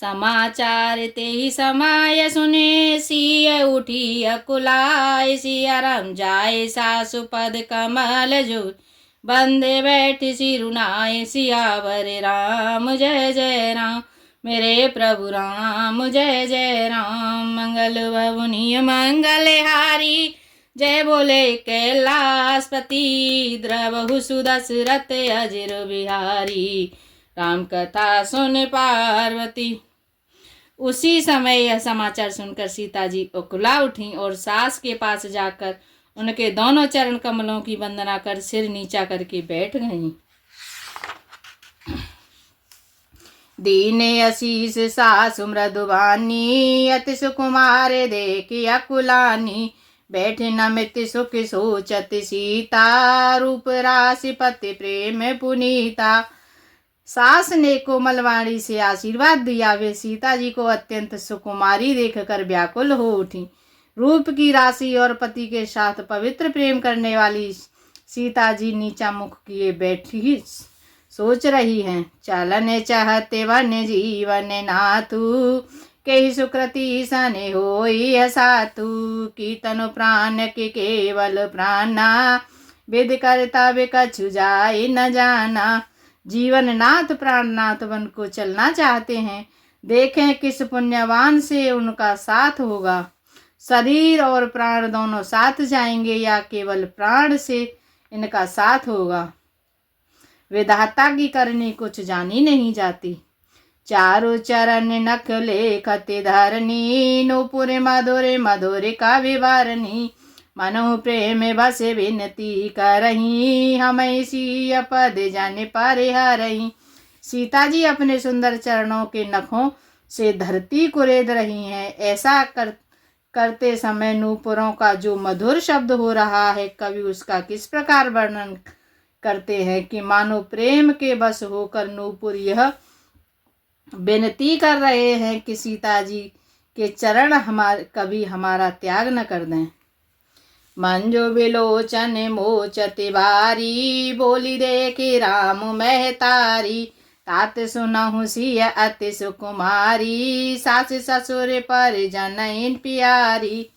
समाचार ते ही समाय सुने, सिय उठी अकुलाय। सिया राम जाए सासु पद कमल जो, बंदे बैठ सिरुनाए। सियावर राम जय जय राम, मेरे प्रभु राम जय जय राम। मंगल भवनीय मंगलहारी, जय बोले कैलाशपति। द्रवहु सुदशरथ अजिर बिहारी, राम कथा सुन पार्वती। उसी समय यह समाचार सुनकर सीता जी उकुला उठी और सास के पास जाकर उनके दोनों चरण कमलों की वंदना कर सिर नीचा करके बैठ गईं। दीने आशीष सासु मृदुवानी, अति सुकुमारे देखी अकुलानी। बैठे नमित सुख सोचत सीता, रूप राशि पति प्रेम पुनीता। सास ने कोमलवाणी से आशीर्वाद दिया। वे सीता जी को अत्यंत सुकुमारी देखकर व्याकुल हो उठी। रूप की राशि और पति के साथ पवित्र प्रेम करने वाली सीता जी नीचा मुख किए बैठी सोच रही हैं। चलन चाहते वन जीवन नाथु, कही सुकृति सने होई सातु। की तनु प्राण के केवल प्राणा, विद करता वे कछु जाए न जाना। जीवन नाथ प्राणनाथ वन को चलना चाहते हैं। देखें किस पुण्यवान से उनका साथ होगा। शरीर और प्राण दोनों साथ जाएंगे या केवल प्राण से इनका साथ होगा। विधाता की करनी कुछ जानी नहीं जाती। चारु चरण नख लेखते धरनी, नूपुर मधुर मधुर का विवरणी। मनो प्रेम बस विनती करही, हमें सिय पद जन परिहरही। सीता जी अपने सुंदर चरणों के नखों से धरती कुरेद रही हैं। ऐसा करते समय नूपुरों का जो मधुर शब्द हो रहा है, कवि उसका किस प्रकार वर्णन करते हैं कि मानो प्रेम के बस होकर नूपुर यह विनती कर रहे हैं कि सीता जी के चरण कभी हमारा त्याग न कर दें। मंजो विलोचन मोचति बारी, बोली देखी राम महतारी। तात सुनहु सिय अति सुकुमारी, सास ससुर परिजन इन प्यारी।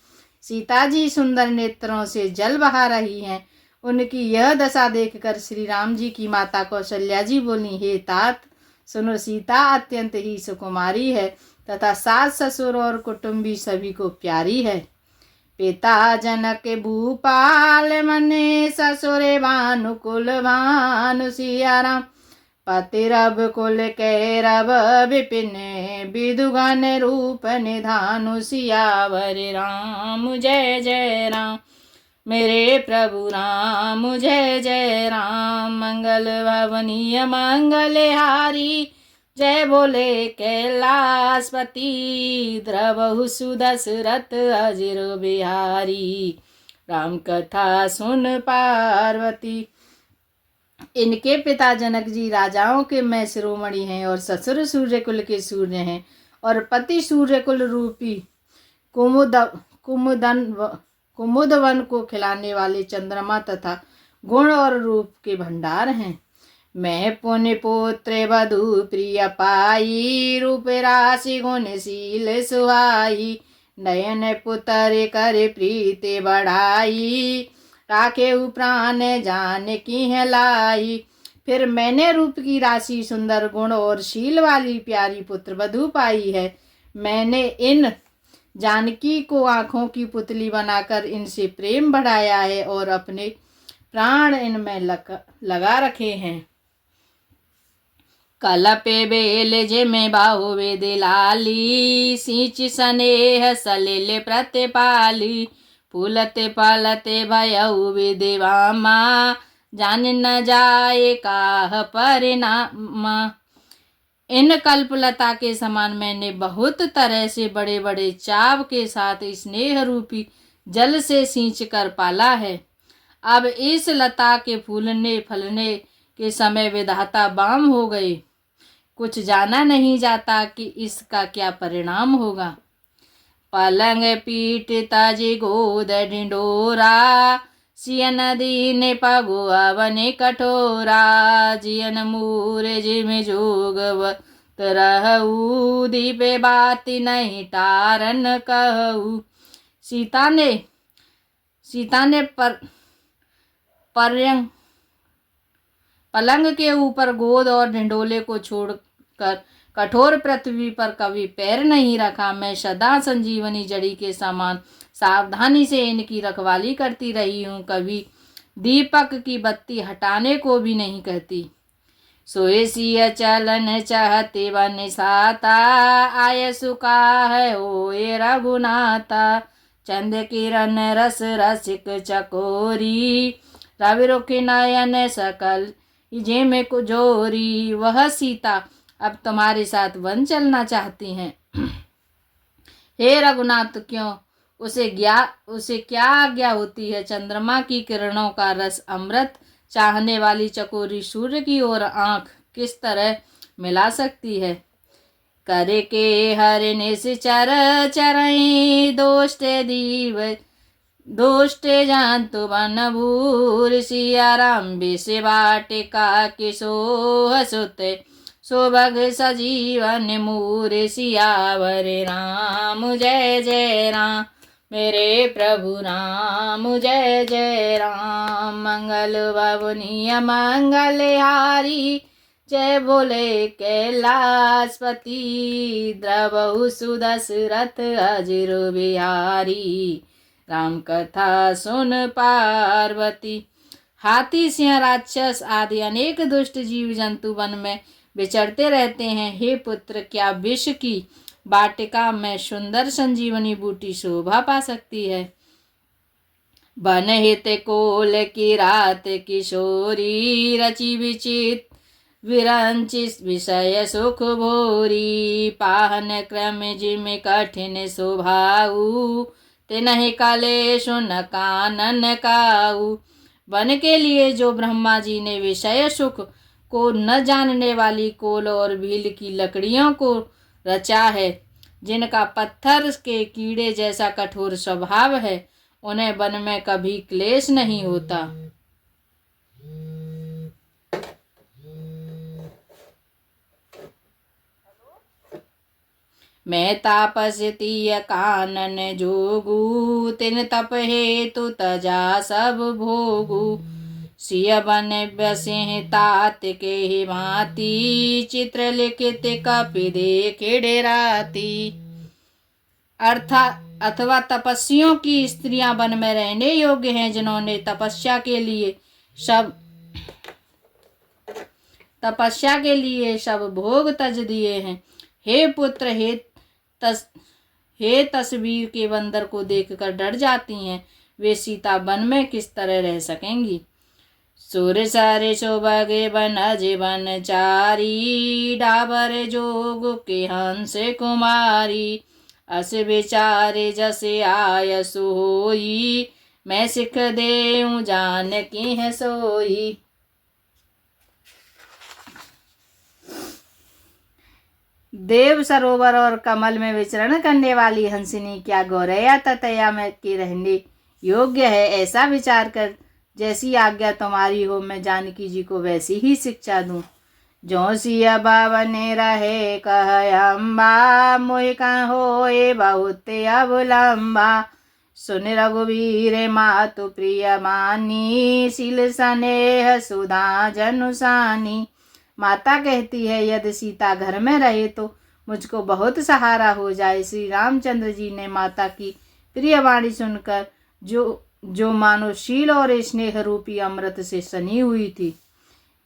सीता जी सुंदर नेत्रों से जल बहा रही हैं। उनकी यह दशा देखकर श्री राम जी की माता कौशल्या जी बोली, हे तात सुनो, सीता अत्यंत ही सुकुमारी है तथा सास ससुर और कुटुंबी सभी को प्यारी है। पिता जनक भूपाल मने, ससुरे भानुकुल भानु सिया राम। पति रब कुल के रब विपिन, विदुगन रूप निधानु। सियावर राम जय जय राम, मेरे प्रभु राम जय जय राम। मंगल भवनीय मंगलहारी, जय बोले कैलाशपति। द्रवहु सुदशरथ अजिर बिहारी, राम कथा सुन पार्वती। इनके पिता जनक जी राजाओं के में शिरोमणि हैं और ससुर सूर्यकुल के सूर्य हैं और पति सूर्यकुल रूपी कुमुदवन को खिलाने वाले चंद्रमा तथा गुण और रूप के भंडार हैं। मैं पुण्य पुत्र वधु प्रिय पाई, रूप राशि गुणशील सुहाई। नयन पुत्र कर प्रीति बढ़ाई, राखे प्राण जान की है लाई। फिर मैंने रूप की राशि, सुंदर गुण और शील वाली प्यारी पुत्र वधु पाई है। मैंने इन जानकी को आँखों की पुतली बनाकर इनसे प्रेम बढ़ाया है और अपने प्राण इनमें लगा रखे हैं। कलपे बेल जिमे बाहु वेद लाली, सींच स्नेह सलिल प्रतिपाली। फूलते पालते भयउ विदेवामा, जान न जाए काह परिणाम। इन कल्पलता के समान मैंने बहुत तरह से बड़े बड़े चाव के साथ स्नेह रूपी जल से सींच कर पाला है। अब इस लता के फूलने फलने के समय विधाता बाम हो गए। कुछ जाना नहीं जाता कि इसका क्या परिणाम होगा। पलंग पीट ताजी गोद ढिंडोरा, सियन दीन पगुआ बने कठोरा। जियन मूर जिम जोग तरहु दीपे बाती नहीं टारन कहू। सीता ने पर्यंक पलंग के ऊपर गोद और ढिंडोले को छोड़कर कठोर पृथ्वी पर कभी पैर नहीं रखा। मैं सदा संजीवनी जड़ी के समान सावधानी से इनकी रखवाली करती रही हूँ, कभी दीपक की बत्ती हटाने को भी नहीं कहती। सोए सिय चलन चाहते वन साता, आय सुका है होए रघुनाथा। चंद किरण रस रसिक चकोरी, रवि रुख नयन सकल जे में कुजोरी। वह सीता अब तुम्हारे साथ वन चलना चाहती हैं। हे रघुनाथ, क्यों उसे क्या आज्ञा होती है। चंद्रमा की किरणों का रस अमृत चाहने वाली चकोरी सूर्य की ओर आंख किस तरह मिला सकती है। करे के हर निश्चर चरई, दोष्टे जानतु बन भूर। सिया राम विष वाटिका किशोह सुते, सोभग सजीवन मूर। सियावर राम जय जय राम, मेरे प्रभु राम जय जय राम। मंगल भवनीय मंगलहारी, जय बोले कैलाशपति। द्रवहु सुदशरथ अजिर बिहारी, राम कथा सुन पार्वती। हाथी, सिंह, राक्षस आदि अनेक दुष्ट जीव जंतु वन में विचरते रहते हैं। हे पुत्र, क्या विष की वाटिका में सुंदर संजीवनी बूटी शोभा पा सकती है। बन हित कोल की रात किशोरी, रचि विचित विरंचित विषय सुख भोरी। पाहन क्रम जिम कठिन स्वभाऊ, तिनहि कलेश न कानन काऊ। वन के लिए जो ब्रह्मा जी ने विषय सुख को न जानने वाली कोल और भील की लकड़ियों को रचा है, जिनका पत्थर के कीड़े जैसा कठोर स्वभाव है, उन्हें वन में कभी क्लेश नहीं होता। मैं तापस तीय कानन जोगू, तिन तप हेतु तजा सब भोगू। सिय बन बसे तात के भांति, चित्र लिखित कपि देखे डेराती। अथवा तपस्वियों की स्त्रियां वन में रहने योग्य हैं, जिन्होंने तपस्या के लिए सब भोग तज दिए हैं। हे पुत्र, हे तस्वीर के बंदर को देखकर डर जाती हैं, वे सीता वन में किस तरह रह सकेंगी। सुर सारे शोभगे बन जीवन चारी, डाबर जोग के हंस कुमारी। अस विचारे जसे आय सोई, मैं सिख देऊं जान की है सोई। देव सरोवर और कमल में विचरण करने वाली हंसिनी क्या गौरैया ततैया में की रहने योग्य है। ऐसा विचार कर जैसी आज्ञा तुम्हारी हो, मैं जानकी जी को वैसी ही शिक्षा दूं। जो सिया बावने रहे कह अम्बा, मोहि होए बहुत अवलंबा। सुन रघुवीर मातु प्रिय मानी, शील स्नेह सुधा जनुसानी। माता कहती है, यदि सीता घर में रहे तो मुझको बहुत सहारा हो जाए। श्री रामचंद्र जी ने माता की प्रिय वाणी सुनकर जो मानो शील और स्नेह रूपी अमृत से सनी हुई थी।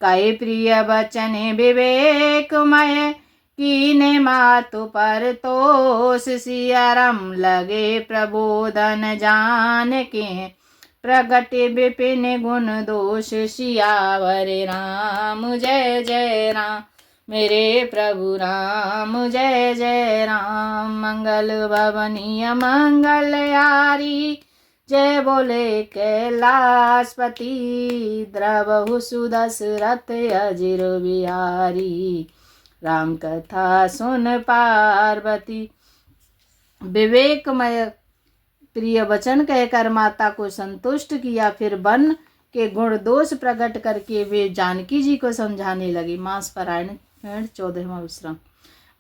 कहे प्रिय बचन विवेकमय, कीने मातु पर तोष। सिया राम लगे प्रबोधन जान के, प्रगट विपिन गुण दोष। सियावर राम जय जय राम, मेरे प्रभु राम जय जय राम। मंगल भवनीय मंगलहारी, जय बोले कैलाशपति। द्रवहु सुदशरथ अजिर बिहारी, राम कथा सुन पार्वती। विवेकमय प्रिय वचन कहकर माता को संतुष्ट किया, फिर वन के गुण दोष प्रकट करके वे जानकी जी को समझाने लगी। मास पारायण 14वां विश्राम।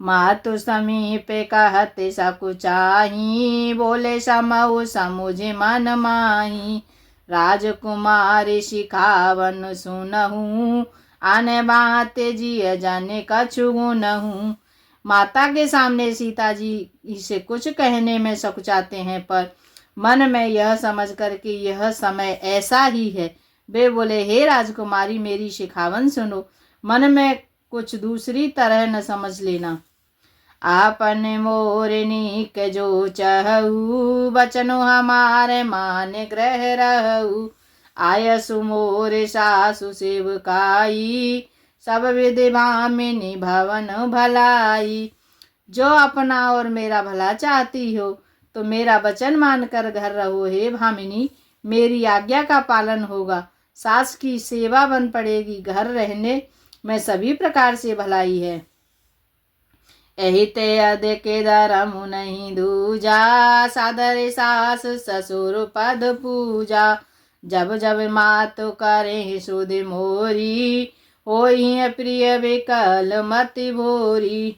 मातु समीपे कहते सकुचाही, बोले समऊ समुझ मन माही। राजकुमारी शिखावन सुनहूँ, आने बात जिय जन कछु गुनहूँ। माता के सामने सीता जी इसे कुछ कहने में सकुचाते हैं, पर मन में यह समझ कर कि यह समय ऐसा ही है, वे बोले, हे राजकुमारी मेरी शिखावन सुनो, मन में कुछ दूसरी तरह न समझ लेना। आपन मोरनी के जो चहु, बचनो हमारे मान ग्रह रहु। आयसु मोर सासु सेवकाई, सब विधि भामिनी भवन भलाई। जो अपना और मेरा भला चाहती हो तो मेरा वचन मानकर घर रहो। हे भामिनी, मेरी आज्ञा का पालन होगा, सास की सेवा बन पड़ेगी, घर रहने में सभी प्रकार से भलाई है। एहिते अधिक धर्म नहीं दूजा, सादर सास ससुर पद पूजा। जब जब मातु करे सुध मोरी, होई प्रिय विकल मति भोरी।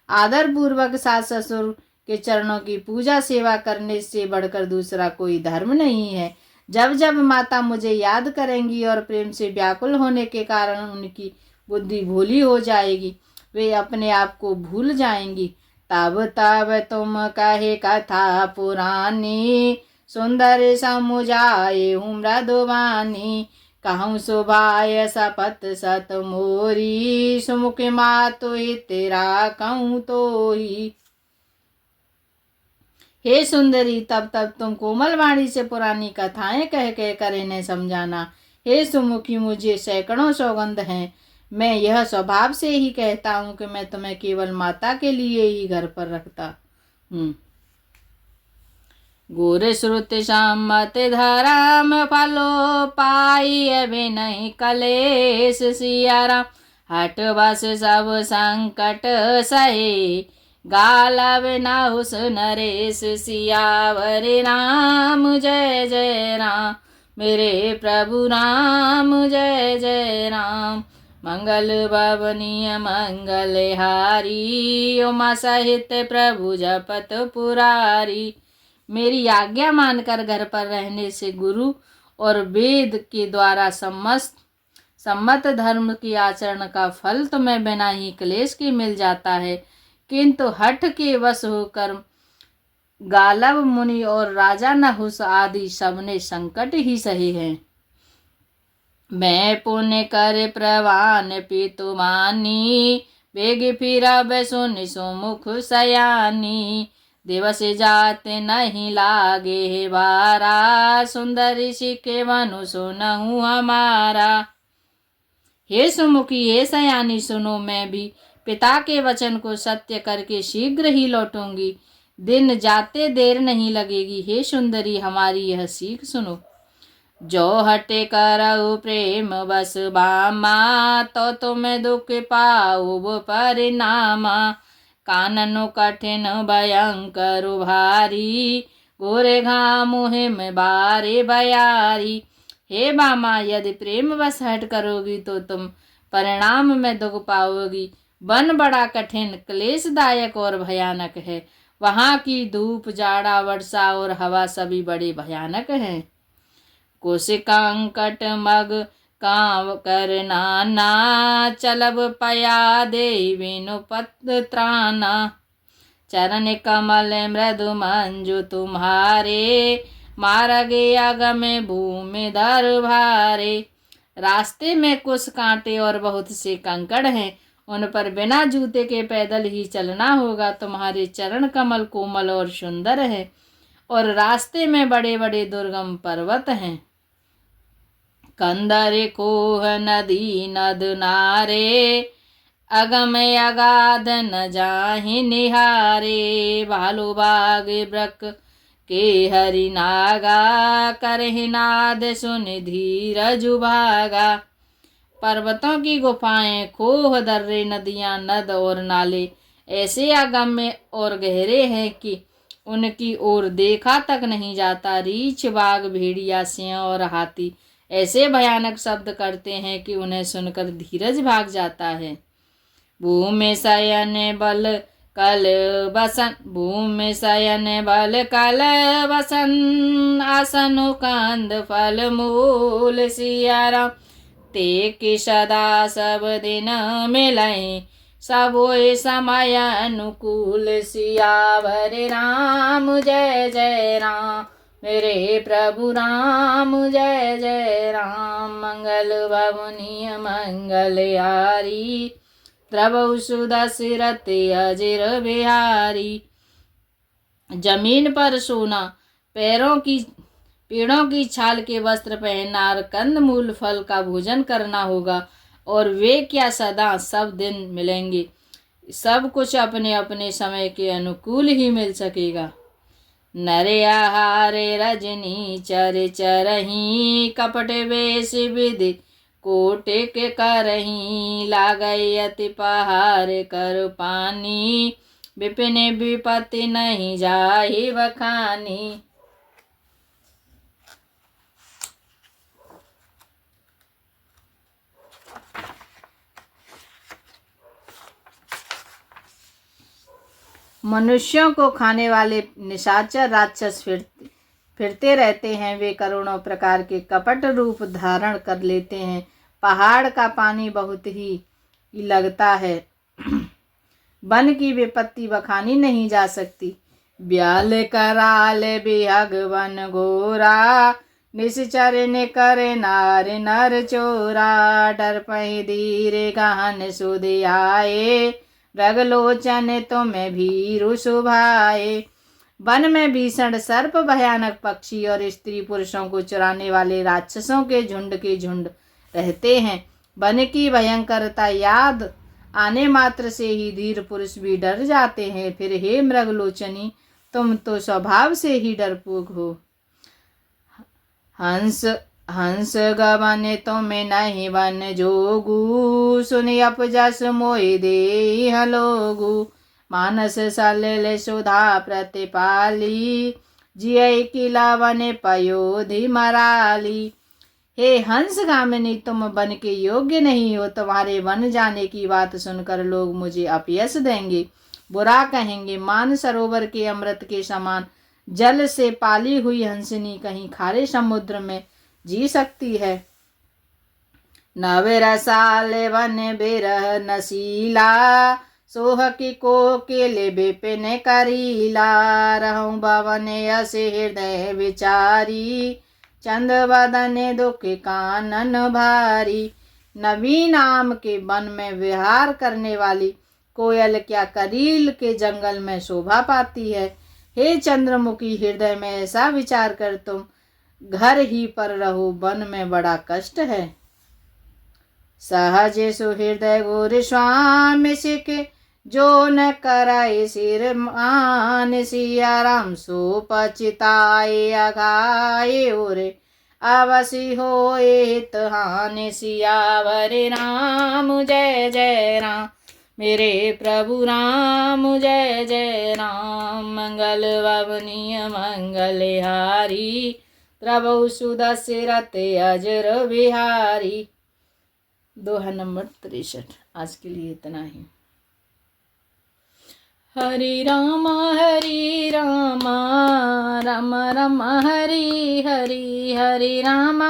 आदर पूर्वक सास ससुर के चरणों की पूजा सेवा करने से बढ़कर दूसरा कोई धर्म नहीं है। जब जब माता मुझे याद करेंगी और प्रेम से व्याकुल होने के कारण उनकी बुद्धि भोली हो जाएगी, वे अपने आप को भूल जाएंगी। तब तब तुम कहे कथा पुरानी, सुंदर समुझाए मृदुवानी। कहूँ सुभाय सपत सत मोरी, सुमुख मातु तेरा कहूँ तो ही। हे सुंदरी, तब तब तुम कोमल वाणी से पुरानी कथाएं कह कह कर इन्हें समझाना। हे सुमुखी, मुझे सैकड़ों सौगंध हैं, मैं यह स्वभाव से ही कहता हूँ कि मैं तुम्हें केवल माता के लिए ही घर पर रखता हूँ। गुर श्रुति सम्मत धर्म फलो पाई, अभी नहीं कलेश सियाराम। हट बस सब संकट सहे, गालव नाहुस नरेश। सियावर राम जय जय राम, मेरे प्रभु राम जय जय राम। मंगल भवनीय मंगल हारी, उमा सहित प्रभु जपत पुरारी। मेरी आज्ञा मानकर घर पर रहने से गुरु और वेद के द्वारा सम्मत धर्म की आचरण का फल तुम्हें बिना ही क्लेश के मिल जाता है, किंतु हठ के वश होकर गालव मुनि और राजा नहुस आदि सबने संकट ही सहे हैं। मैं पुण्य कर प्रवान पितु मानी, बेग फिरब सुनि सुमुख सयानी। दिवस जात नहीं लागे बारा, सुंदरी सिखे मनु सुनहु हमारा। हे सुमुखी, हे सयानी, सुनो, मैं भी पिता के वचन को सत्य करके शीघ्र ही लौटूंगी, दिन जाते देर नहीं लगेगी। हे सुंदरी, हमारी यह सीख सुनो। जो हटे करऊ प्रेम बस बामा, तो तुम्हें दुख पाओ परिणामा। काननो कठिन भयंकर भारी, गोरे घाम हिम बारे बयारी। हे बामा, यदि प्रेम बस हट करोगी तो तुम परिणाम में दुख पाओगी। वन बड़ा कठिन, क्लेशदायक और भयानक है। वहाँ की धूप, जाड़ा, वर्षा और हवा सभी बड़े भयानक हैं। कुशिकांकट मग कांव कर नाना, चलब पया दे विनु पत्र त्राना। चरण कमल मृदु मंजु तुम्हारे, मार्गे अगमे भूमि धर भारे। रास्ते में कुछ कांटे और बहुत से कंकड़ हैं, उन पर बिना जूते के पैदल ही चलना होगा। तुम्हारे चरण कमल कोमल और सुंदर है, और रास्ते में बड़े बड़े दुर्गम पर्वत हैं। कंदर कोह नदी नद नारे, अगम अगाध न जाहि निहारे। भालू बाग ब्रक के हरि नागा, करहि नाद सुन धीरज भागा। पर्वतों की गुफाएं, खोह, दर्रे, नदियां, नद और नाले ऐसे अगम्य और गहरे हैं कि उनकी ओर देखा तक नहीं जाता। रीछ, बाघ, भेड़िया, सिंह और हाथी ऐसे भयानक शब्द करते हैं कि उन्हें सुनकर धीरज भाग जाता है। भूमि शयन बल कल बसन, भूमि शयन बल कल बसन, आसनु कंद फल मूल सिया राम। ते की सदा सब दिन मिलई, सबोय समय अनुकूल सियावर राम। जय जय राम मेरे प्रभु राम, जय जय राम। मंगल भवनीय मंगल हारी, द्रवहु सुदशरथ अजिर बिहारी। जमीन पर सोना, पेड़ों की छाल के वस्त्र पहनना और कंद मूल फल का भोजन करना होगा, और वे क्या सदा सब दिन मिलेंगे। सब कुछ अपने अपने समय के अनुकूल ही मिल सकेगा। नरे आहारे रजनी चर चरही, कपट वेश विधि कोटे के करही, लागई अति पहार कर पानी, विपिन विपत्ति नहीं जाहि बखानी। मनुष्यों को खाने वाले निशाचर राक्षस फिरते रहते हैं। वे करोड़ों प्रकार के कपट रूप धारण कर लेते हैं। पहाड़ का पानी बहुत ही लगता है, वन की विपत्ति बखानी नहीं जा सकती। ब्याल कराल बिहग वन घोरा, निश्चर ने करे नार नर चोरा, डर पहि धीरे गहन सुध आए, मृगलोचन तुम्हें भीरु सुभाए। वन में भीषण सर्प, भयानक पक्षी और स्त्री पुरुषों को चुराने वाले राक्षसों के झुंड रहते हैं। वन की भयंकरता याद आने मात्र से ही धीर पुरुष भी डर जाते हैं। फिर हे मृगलोचनी, तुम तो स्वभाव से ही डरपोक हो। हंस गवन तुम्हें नहीं वन जोगु, सुनि अपजस मोहि देह लोगु, मानस सलिल सुधा प्रतिपाली, जिय किला वन पयोधि मराली। हे हंस गामिनी, तुम वन के योग्य नहीं हो। तुम्हारे वन जाने की बात सुनकर लोग मुझे अपयश देंगे, बुरा कहेंगे। मान सरोवर के अमृत के समान जल से पाली हुई हंसनी कहीं खारे समुद्र में जी सकती है। नवरसाल वन बिरह नशीला, सोह की कोकिल विपिन करीला, रहूं भवन यस हृदय विचारी, चंद बदन दुख कानन भारी। नवीन आम के वन में विहार करने वाली कोयल क्या करील के जंगल में शोभा पाती है। हे चंद्रमुखी, हृदय में ऐसा विचार कर तुम घर ही पर रहो, वन में बड़ा कष्ट है। सहज सुहृदय गुर स्वामी सिख, जो न कराए सिर मान, सिया राम सो पछताए अघाए, और अवसि होए हित हानि। सियावर राम जय जय राम मेरे प्रभु राम, जय जय राम। मंगल भवनीय मंगल हारी, द्रवहु सुदशरथ अजिर बिहारी। दोहा नंबर 63। आज के लिए इतना ही। हरि राम राम राम हरि हरि, हरि राम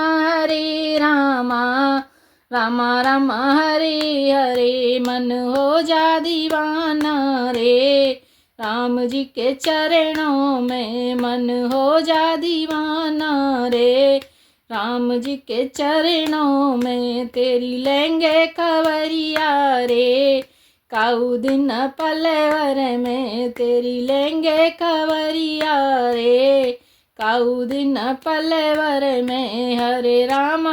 राम राम हरि हरि। मन हो जा दीवाना रे, राम जी के चरणों में मन हो जा दीवाना रे। राम जी के चरणों में तेरी लेंगे खबरिया रे, काऊ दिन पलवर में तेरी लेंगे खबरिया रे, काऊ दिन पलवर में। हरे राम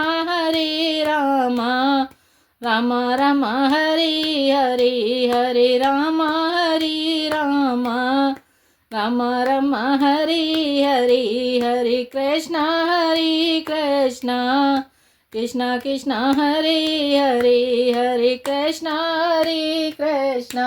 राम राम हरि हरि, हरे राम राम राम हरि हरि, हरे कृष्ण कृष्ण कृष्ण हरे हरे, हरे कृष्ण कृष्ण।